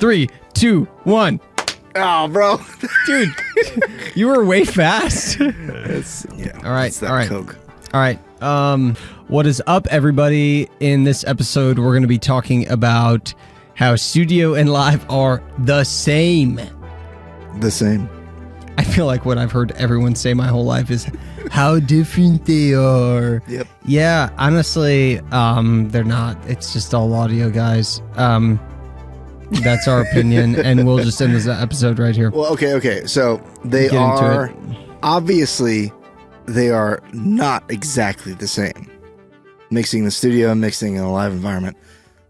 3, 2, 1. Oh, bro. Dude, you were way fast. All right, it's that all right. Coke. All right. What is up, everybody? In this episode, we're going to be talking about how studio and live are the same. The same. I feel like what I've heard everyone say my whole life is how different they are. Yep. Yeah, honestly, they're not. It's just all audio, guys. That's our opinion, and we'll just end this episode right here. Well, okay. So they are obviously they are not exactly the same. Mixing the studio and mixing in a live environment,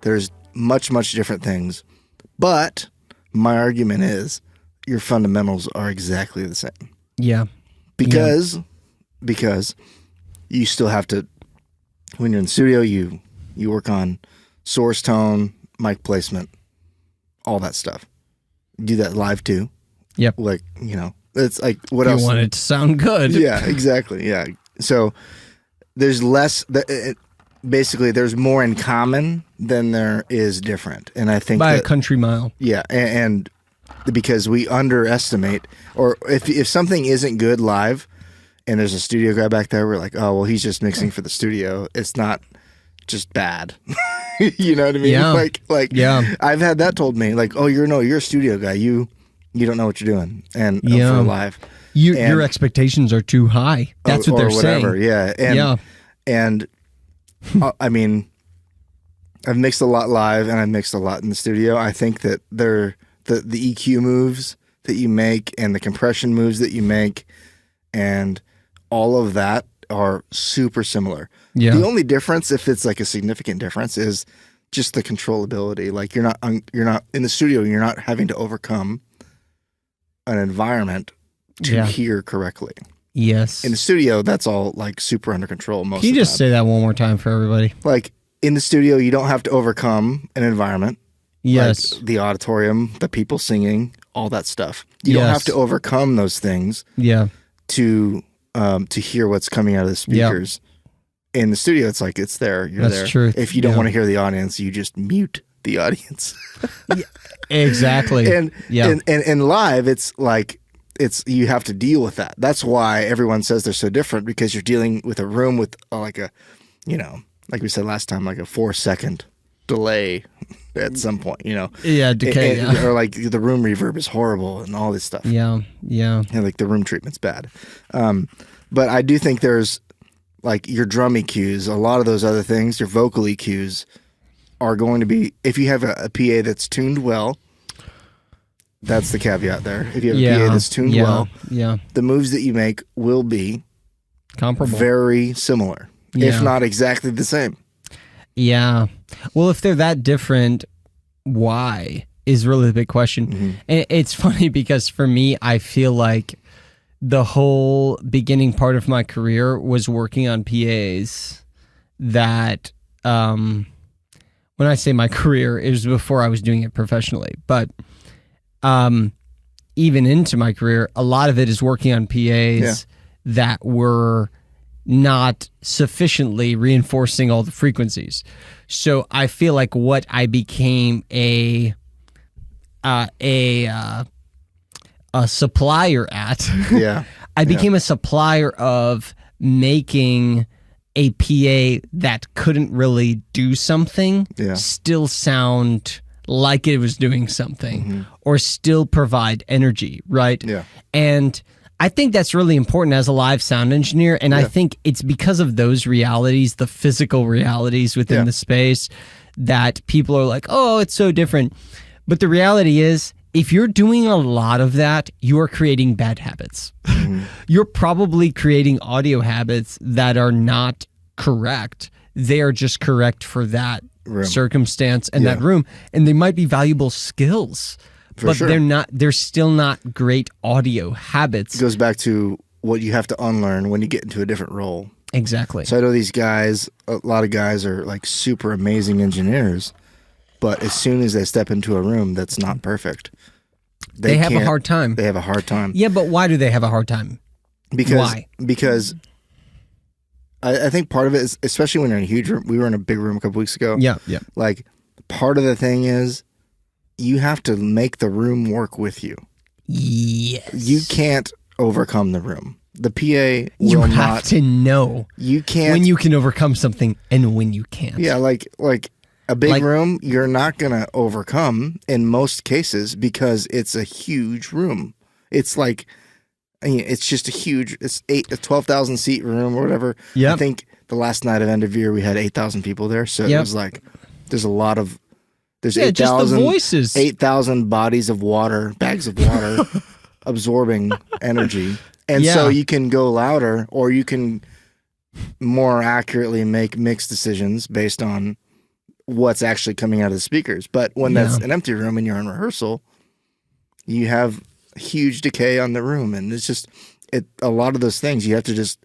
there's much different things. But my argument is your fundamentals are exactly the same. Yeah. Because you still have to, when you're in the studio, you work on source tone, mic placement, all that stuff. You do that live too. Yep. Like, it's like, what else? You want it to sound good. Yeah, exactly. Yeah. So there's less, basically there's more in common than there is different. And I think by a country mile. Yeah. And because we underestimate, or if something isn't good live and there's a studio guy back there, we're like, oh, well, he's just mixing for the studio. It's not just bad. You know what I mean? Yeah. Like yeah. I've had that told me, like, oh, you're a studio guy. You don't know what you're doing. And for live. Your expectations are too high. That's what they're whatever. saying. And I mean, I've mixed a lot live and I've mixed a lot in the studio. I think that the EQ moves that you make and the compression moves that you make and all of that are super similar. Yeah. The only difference, if it's like a significant difference, is just the controllability. Like you're not in the studio, you're not having to overcome an environment to hear correctly. Yes. In the studio, that's all like super under control most of the time. Can you just say that one more time for everybody? Like in the studio, you don't have to overcome an environment. Yes. Like the auditorium, the people singing, all that stuff. You don't have to overcome those things. Yeah. To hear what's coming out of the speakers. Yep. In the studio, it's like it's there. You're That's there. True. If you don't want to hear the audience, you just mute the audience. Yeah, exactly. And live, it's like you have to deal with that. That's why everyone says they're so different, because you're dealing with a room with like we said last time, like a 4-second delay at some point. Yeah, decay. Or like the room reverb is horrible and all this stuff. Yeah. And like the room treatment's bad. But I do think there's like your drum EQs, a lot of those other things, your vocal EQs are going to be, if you have a PA that's tuned well, that's the caveat there. If you have a PA that's tuned well, the moves that you make will be comparable, very similar, if not exactly the same. Yeah. Well, if they're that different, why is really the big question. Mm-hmm. And it's funny because for me, I feel like the whole beginning part of my career was working on PAs that, when I say my career, it was before I was doing it professionally. But even into my career, a lot of it is working on PAs that were not sufficiently reinforcing all the frequencies. So I feel like what I became a supplier at. I became a supplier of making a PA that couldn't really do something still sound like it was doing something or still provide energy, right? Yeah. And I think that's really important as a live sound engineer, and I think it's because of those realities, the physical realities within the space, that people are like, oh, it's so different. But the reality is, if you're doing a lot of that, you are creating bad habits. You're probably creating audio habits that are not correct. They are just correct for that circumstance and that room. And they might be valuable skills, but they're still not great audio habits. It goes back to what you have to unlearn when you get into a different role. Exactly. So I know these guys, a lot of guys are like super amazing engineers, but as soon as they step into a room that's not perfect, they have a hard time. They have a hard time. Yeah, but why do they have a hard time? Because I think part of it is, especially when you're in a huge room, we were in a big room a couple weeks ago. Yeah. Like, part of the thing is you have to make the room work with you. Yes. You can't overcome the room. The PA will you not. You have to know. You can't. When you can overcome something and when you can't. Yeah, like a big room, you're not going to overcome in most cases because it's a huge room. It's like, it's just a huge, it's a 12,000 seat room or whatever. Yep. I think the last night of end of year, we had 8,000 people there. So it was like, there's a lot of, there's 8,000 bodies of water, bags of water absorbing energy. And so you can go louder or you can more accurately make mix decisions based on what's actually coming out of the speakers. But when that's an empty room and you're in rehearsal, you have huge decay on the room. And it's just, a lot of those things, you have to just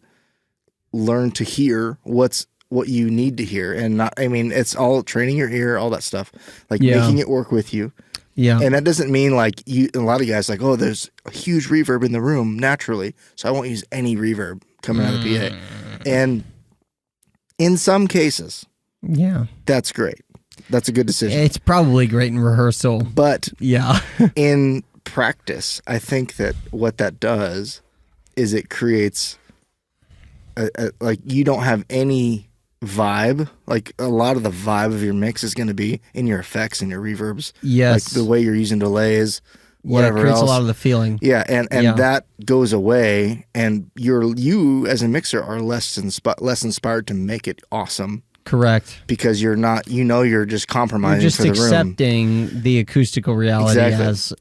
learn to hear what you need to hear. And not, I mean, it's all training your ear, all that stuff, like making it work with you. Yeah. And that doesn't mean like a lot of guys like, oh, there's a huge reverb in the room naturally, so I won't use any reverb coming out of the PA. And in some cases, that's great. That's a good decision. It's probably great in rehearsal. But in practice, I think that what that does is it creates like you don't have any vibe. Like a lot of the vibe of your mix is going to be in your effects and your reverbs. Yes. Like the way you're using delays, whatever it creates else. a lot of the feeling. Yeah, and that goes away, and you as a mixer are less inspired to make it awesome. Correct. Because you're not, you're just compromising you're just for the room. accepting the acoustical reality as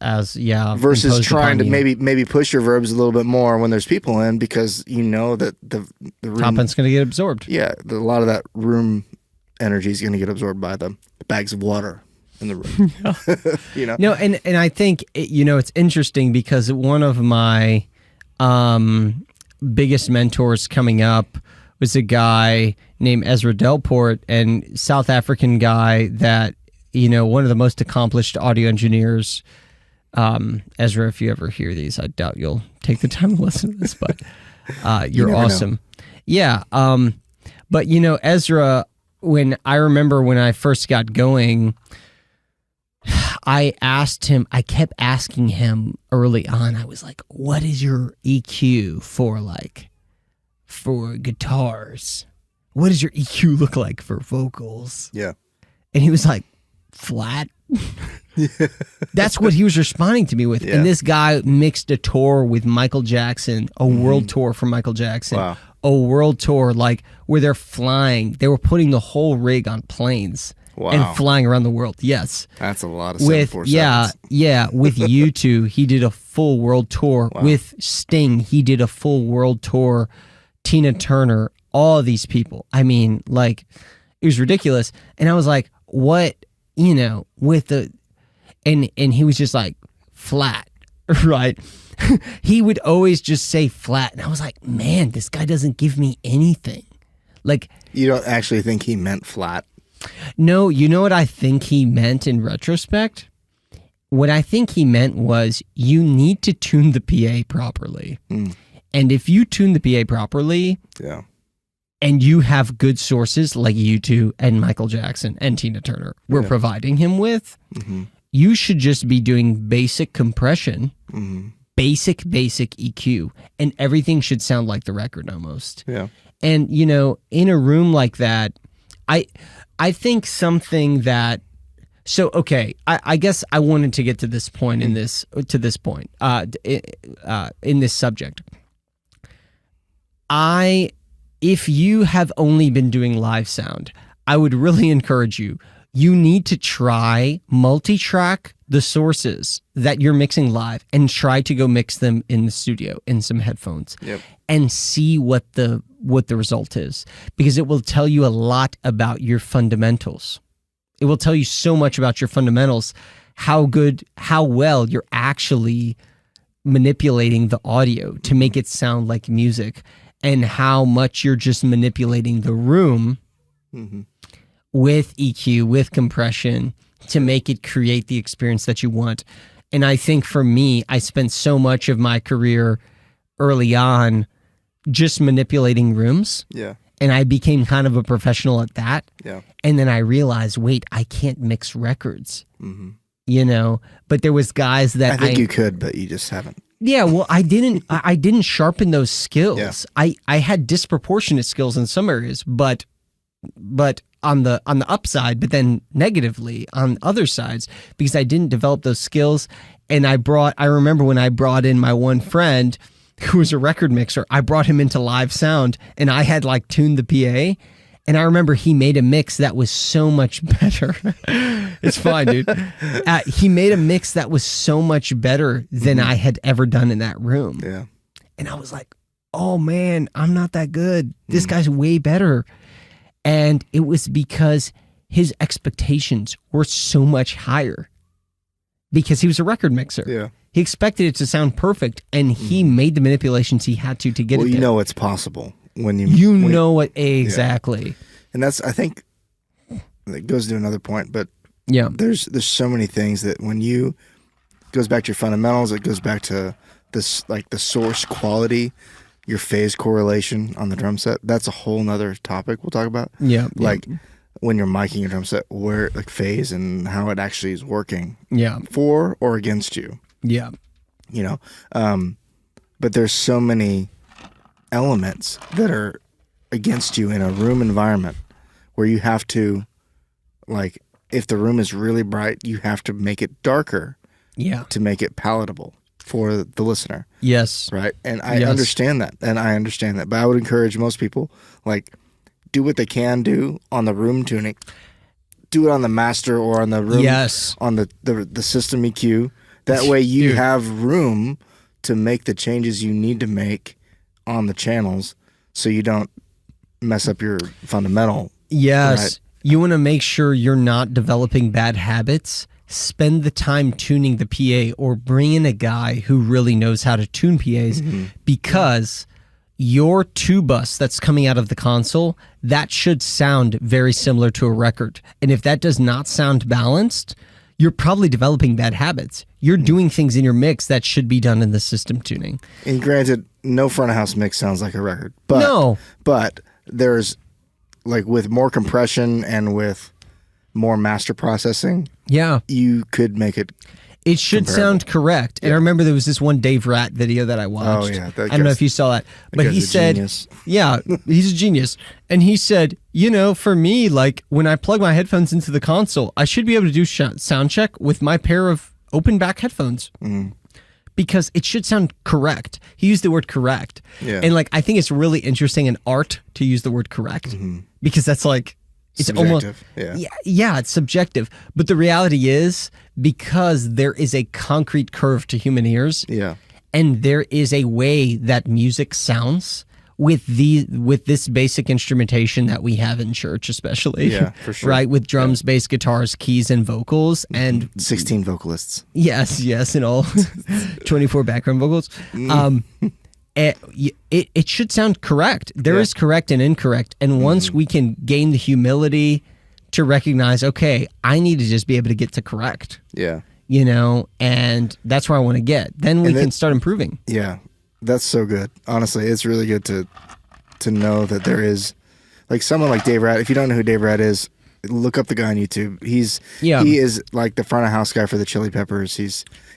versus trying to maybe push your verbs a little bit more when there's people in, because you know that the room top end's going to get absorbed. Yeah, a lot of that room energy is going to get absorbed by the bags of water in the room. No, and I think it's interesting because one of my biggest mentors coming up was a guy named Ezra Delport, and South African guy that, one of the most accomplished audio engineers. Ezra, if you ever hear these, I doubt you'll take the time to listen to this, but you're awesome. Know. Yeah. But, Ezra, I remember when I first got going, I kept asking him early on, I was like, what is your EQ for guitars? What does your EQ look like for vocals? Yeah. And he was like, flat. That's what he was responding to me with. Yeah. And this guy mixed a tour with Michael Jackson, a world tour for Michael Jackson, a world tour where they're flying. They were putting the whole rig on planes and flying around the world. Yes. That's a lot of 747s. Yeah. With U2, he did a full world tour. Wow. With Sting, he did a full world tour. Tina Turner, all of these people. I mean, it was ridiculous. And I was like, what, with the, and he was just like, flat, right? He would always just say flat. And I was like, man, this guy doesn't give me anything. You don't actually think he meant flat? No, you know what I think he meant in retrospect? What I think he meant was you need to tune the PA properly. And if you tune the PA properly, and you have good sources like U2 and Michael Jackson and Tina Turner were providing him with, you should just be doing basic compression, basic EQ, and everything should sound like the record almost. Yeah. And, in a room like that, I think something that, so, okay, I guess I wanted to get to this point in this subject. If you have only been doing live sound, I would really encourage you. You need to try multi-track the sources that you're mixing live and try to go mix them in the studio in some headphones and see what the result is, because it will tell you a lot about your fundamentals. It will tell you so much about your fundamentals, how well you're actually manipulating the audio to make it sound like music, and how much you're just manipulating the room with EQ, with compression, to make it create the experience that you want. And I think for me, I spent so much of my career early on just manipulating rooms. Yeah. And I became kind of a professional at that. Yeah. And then I realized, wait, I can't mix records. but there was guys that I think you could, but you just haven't. Yeah, well, I didn't sharpen those skills. Yeah. I had disproportionate skills in some areas, but on the upside, but then negatively on other sides because I didn't develop those skills. And I remember when I brought in my one friend who was a record mixer, I brought him into live sound and I had like tuned the PA. And I remember he made a mix that was so much better. It's fine, dude. He made a mix that was so much better than I had ever done in that room. Yeah. And I was like, oh man, I'm not that good. This guy's way better. And it was because his expectations were so much higher because he was a record mixer. Yeah. He expected it to sound perfect and he made the manipulations he had to get it there. You know it's possible. When Exactly. Yeah. And that's, I think, it goes to another point, but yeah, there's so many things that when it goes back to your fundamentals, it goes back to this, like the source quality, your phase correlation on the drum set. That's a whole nother topic we'll talk about. Yeah. Like when you're miking a drum set, where like phase and how it actually is working. Yeah. For or against you. Yeah. But there's so many elements that are against you in a room environment where you have to, like, if the room is really bright, you have to make it darker to make it palatable for the listener. Yes. Right? And I understand that. But I would encourage most people, like, do what they can do on the room tuning. Do it on the master or on the room, on the system EQ. That way you have room to make the changes you need to make on the channels so you don't mess up your fundamental. Yes. Right? You want to make sure you're not developing bad habits. Spend the time tuning the PA or bring in a guy who really knows how to tune PAs because your tube bus that's coming out of the console, that should sound very similar to a record. And if that does not sound balanced, you're probably developing bad habits. You're doing things in your mix that should be done in the system tuning. And granted, no front of house mix sounds like a record. But there's, like, with more compression and with more master processing, you could make it. It should sound correct. And I remember there was this one Dave Rat video that I watched. Oh, yeah. I don't know if you saw that. But he said, genius. Yeah, he's a genius. And he said, for me, like when I plug my headphones into the console, I should be able to do sound check with my pair of open back headphones. Because it should sound correct. He used the word correct. Yeah. And like, I think it's really interesting in art to use the word correct because that's like, it's subjective. Almost, it's subjective. But the reality is because there is a concrete curve to human ears. Yeah. And there is a way that music sounds with this basic instrumentation that we have in church, especially. Yeah, for sure. Right? With drums, bass, guitars, keys, and vocals. And 16 vocalists. Yes, and all 24 background vocals. It should sound correct. There is correct and incorrect. And once we can gain the humility to recognize, okay, I need to just be able to get to correct. Yeah. And that's where I want to get. Then we can start improving. Yeah. That's so good. Honestly, it's really good to know that there is, like, someone like Dave Rat. If you don't know who Dave Rat is, look up the guy on YouTube. He is like the front of house guy for the Chili Peppers.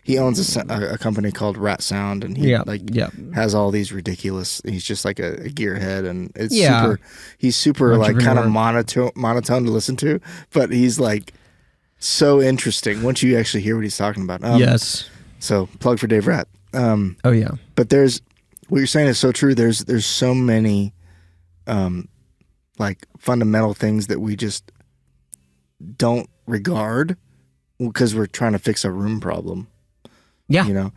He owns a company called Rat Sound, and he has all these ridiculous. He's just like a gearhead, and it's he's super like kind of monotone to listen to, but he's like so interesting once you actually hear what he's talking about. So plug for Dave Rat. But there's what you're saying is so true. There's so many like fundamental things that we just don't regard because we're trying to fix a room problem. Yeah.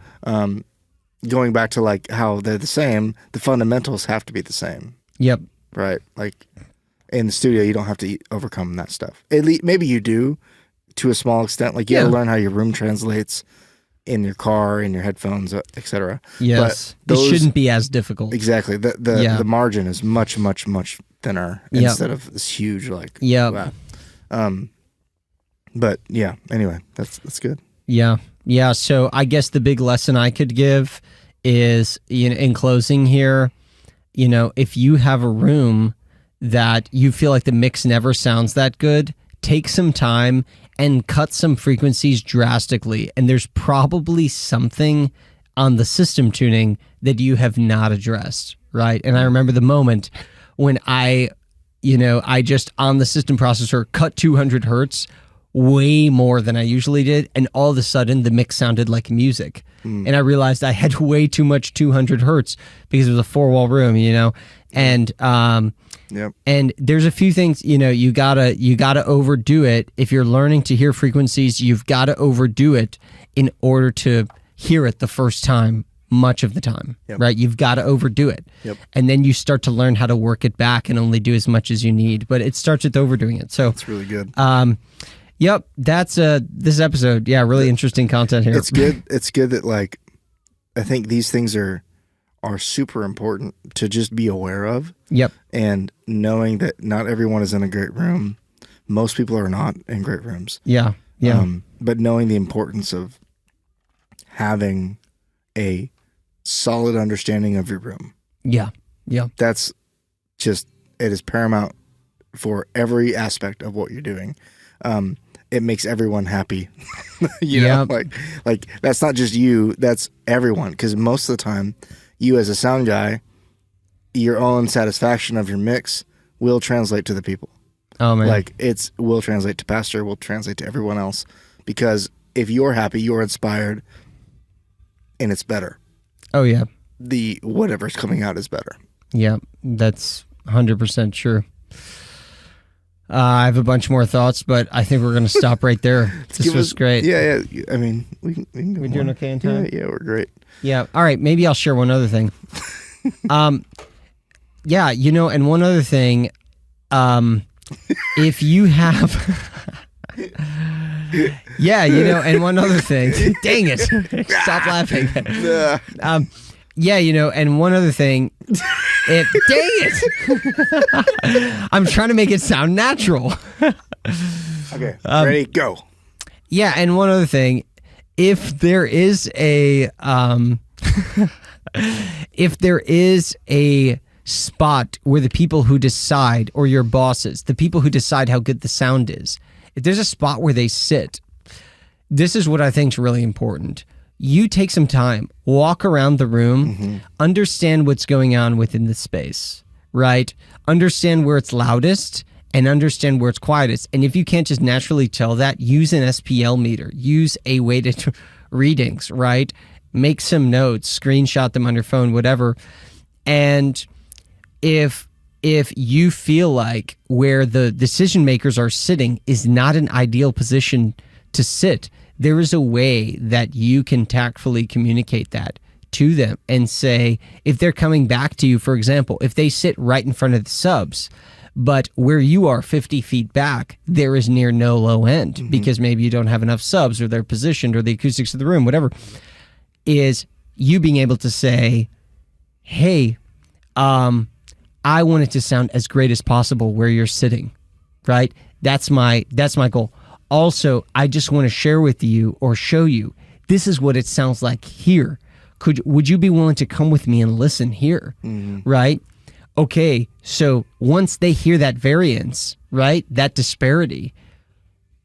Going back to like how they're the same, the fundamentals have to be the same. Yep. Right. Like in the studio, you don't have to overcome that stuff. At least maybe you do to a small extent. Like you got to learn how your room translates in your car, in your headphones, etc. Yes. But it shouldn't be as difficult. Exactly. The margin is much, much, much thinner instead of this huge like. Yeah. But yeah. Anyway, that's good. Yeah. Yeah. So I guess the big lesson I could give is, in closing here, if you have a room that you feel like the mix never sounds that good, take some time and cut some frequencies drastically. And there's probably something on the system tuning that you have not addressed, right? And I remember the moment when I just on the system processor cut 200 hertz way more than I usually did, and all of a sudden the mix sounded like music. And I realized I had way too much 200 hertz because it was a 4-wall room, and and there's a few things, you gotta overdo it. If you're learning to hear frequencies, you've got to overdo it in order to hear it the first time, much of the time, right? You've got to overdo it. And then you start to learn how to work it back and only do as much as you need, but it starts with overdoing it. So it's really good. Yep, that's this episode. Yeah, really interesting content here. It's good. It's good that I think these things are super important to just be aware of. Yep. And knowing that not everyone is in a great room. Most people are not in great rooms. Yeah. Yeah. But knowing the importance of having a solid understanding of your room. Yeah. Yeah. That's it is paramount for every aspect of what you're doing. It makes everyone happy. Like that's not just you, that's everyone. Because most of the time, you as a sound guy, your own satisfaction of your mix will translate to the people. Oh man. Will translate to Pastor, will translate to everyone else. Because if you're happy, you're inspired, and it's better. Oh yeah. The whatever's coming out is better. Yeah, that's 100% true. I have a bunch more thoughts, but I think we're going to stop right there. This was great. Yeah. I mean, we can go We're doing okay in time? Yeah, we're great. Yeah. All right. Maybe I'll share one other thing. Yeah, and one other thing, if you have... Yeah, and one other thing. Dang it. Stop laughing. Yeah, and one other thing. Dang it. I'm trying to make it sound natural. Okay, ready, go. Yeah, and one other thing. If there is a spot where the people who decide, or your bosses, the people who decide how good the sound is, if there's a spot where they sit, this is what I think is really important. You take some time, walk around the room, understand what's going on within the space, right? Understand where it's loudest and understand where it's quietest. And if you can't just naturally tell that, use an SPL meter, use a weighted readings, right? Make some notes, screenshot them on your phone, whatever. And if you feel like where the decision makers are sitting is not an ideal position to sit, there is a way that you can tactfully communicate that to them and say, if they're coming back to you, for example, if they sit right in front of the subs, but where you are 50 feet back, there is near no low end because maybe you don't have enough subs or they're positioned or the acoustics of the room, whatever, is you being able to say, hey, I want it to sound as great as possible where you're sitting, right? That's my goal. Also, I just want to share with you or show you, this is what it sounds like here. Would you be willing to come with me and listen here, right? Okay, so once they hear that variance, right, that disparity,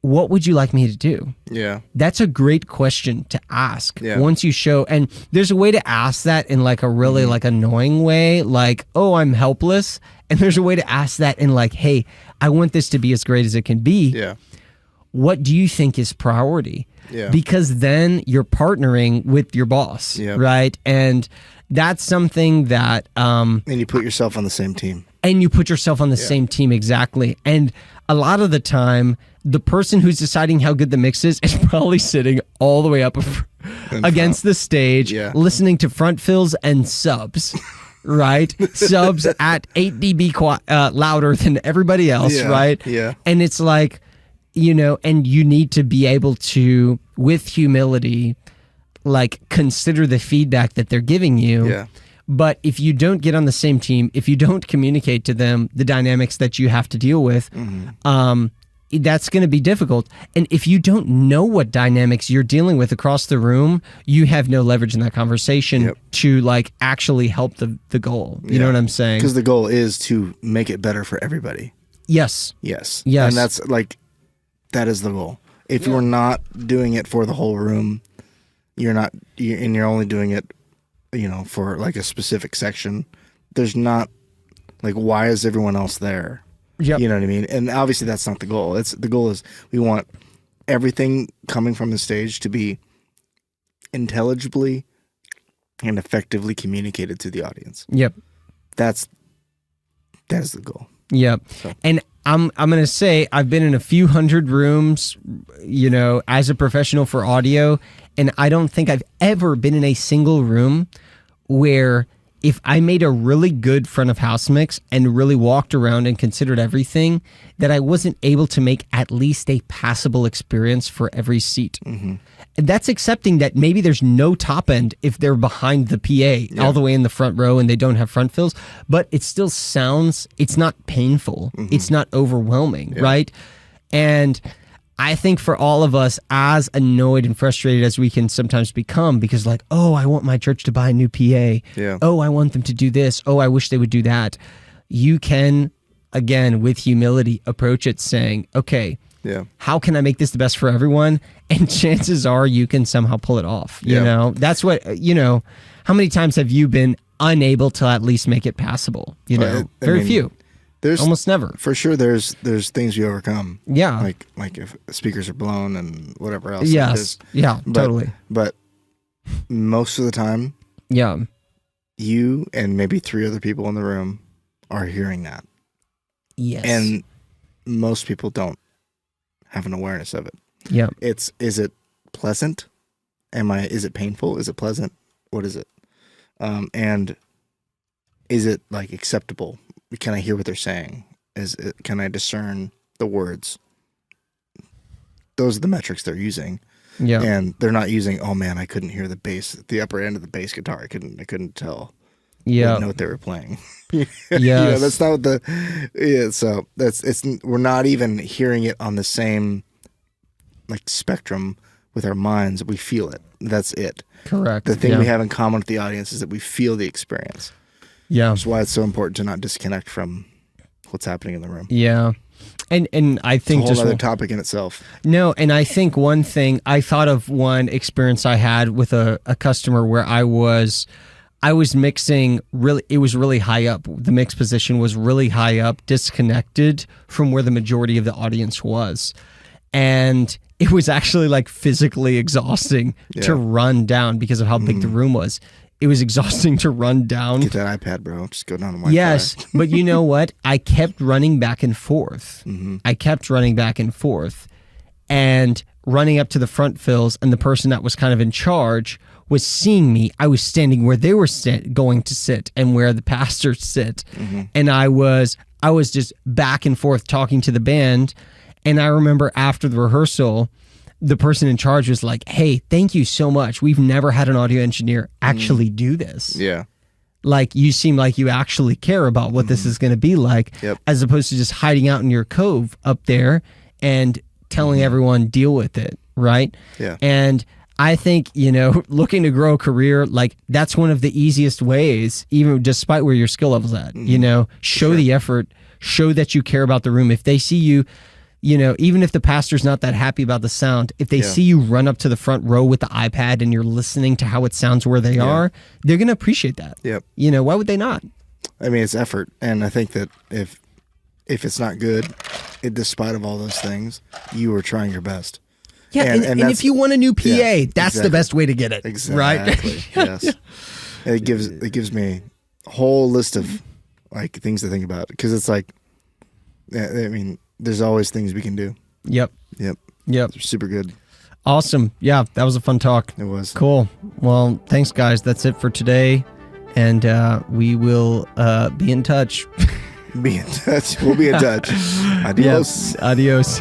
what would you like me to do? Yeah. That's a great question to ask. Yeah. Once you show, and there's a way to ask that in like a really like annoying way, like, oh, I'm helpless. And there's a way to ask that in like, hey, I want this to be as great as it can be. Yeah. What do you think is priority? Yeah. Because then you're partnering with your boss, right? And that's something that... and you put yourself on the same team. And you put yourself on the same team, exactly. And a lot of the time, the person who's deciding how good the mix is probably sitting all the way up against the stage, listening to front fills and subs, right? Subs at 8 dB louder than everybody else, right? Yeah. And it's like, and you need to be able to, with humility, like consider the feedback that they're giving you. Yeah. But if you don't get on the same team, if you don't communicate to them the dynamics that you have to deal with, that's going to be difficult. And if you don't know what dynamics you're dealing with across the room, you have no leverage in that conversation to like actually help the goal. You know what I'm saying? Because the goal is to make it better for everybody. Yes. Yes. Yes. And that's like, That is the goal. If you're not doing it for the whole room, and you're only doing it, for like a specific section. There's not like, why is everyone else there? Yep. You know what I mean? And obviously that's not the goal. The goal is we want everything coming from the stage to be intelligibly and effectively communicated to the audience. Yep. That is the goal. Yep. So. And I'm going to say I've been in a few hundred rooms, as a professional for audio, and I don't think I've ever been in a single room where if I made a really good front of house mix and really walked around and considered everything, that I wasn't able to make at least a passable experience for every seat. Mm-hmm. And that's accepting that maybe there's no top end if they're behind the PA all the way in the front row and they don't have front fills, but it still sounds, it's not painful. Mm-hmm. It's not overwhelming, right? And I think for all of us, as annoyed and frustrated as we can sometimes become, because like, oh, I want my church to buy a new PA. Yeah. Oh, I want them to do this. Oh, I wish they would do that. You can, again, with humility, approach it saying, okay, how can I make this the best for everyone? And chances are you can somehow pull it off. You know, that's what, how many times have you been unable to at least make it passable? Very few. There's almost never. For sure, there's things we overcome. Yeah. Like if speakers are blown and whatever else. Yes. Yeah, totally. But most of the time, you and maybe 3 other people in the room are hearing that. Yes. And most people don't have an awareness of it. Yeah. Is it pleasant? Is it painful? Is it pleasant? What is it? And is it like acceptable? Can I hear what they're saying? Can I discern the words? Those are the metrics they're using. Yeah. And they're not using, oh man, I couldn't hear the bass, the upper end of the bass guitar. I couldn't tell. Yeah. What note they were playing. Yeah. That's not what so we're not even hearing it on the same like spectrum with our minds. We feel it. That's it. Correct. The thing we have in common with the audience is that we feel the experience. Yeah. That's why it's so important to not disconnect from what's happening in the room. Yeah. And I think it's a whole other topic in itself. No, and I think one thing, I thought of one experience I had with a customer where I was mixing it was really high up. The mix position was really high up, disconnected from where the majority of the audience was. And it was actually like physically exhausting to run down because of how big the room was. It was exhausting to run down. Get that iPad, bro. Just go down to Wi-Fi. Yes, but you know what? I kept running back and forth. Mm-hmm. And running up to the front fills, and the person that was kind of in charge was seeing me. I was standing where they were going to sit and where the pastors sit. Mm-hmm. And I was just back and forth talking to the band. And I remember after the rehearsal, the person in charge was like, hey, thank you so much. We've never had an audio engineer actually do this. Yeah. Like, you seem like you actually care about what this is going to be like, as opposed to just hiding out in your cove up there and telling everyone, deal with it, right? Yeah. And I think, looking to grow a career, like, that's one of the easiest ways, even despite where your skill level's at, show the effort, show that you care about the room. If they see you, even if the pastor's not that happy about the sound, if they see you run up to the front row with the iPad and you're listening to how it sounds where they are, they're going to appreciate that. Yep. Why would they not? I mean, it's effort. And I think that if it's not good, despite of all those things, you are trying your best. Yeah, and if you want a new PA, that's the best way to get it. Exactly. Right? Yes. And it gives me a whole list of like things to think about, because it's like, I mean, there's always things we can do. Yep. They're super good. Awesome. Yeah, that was a fun talk. It was. Cool. Well, thanks, guys. That's it for today. And we will be in touch. Be in touch. We'll be in touch. Adios. Yes. Adios.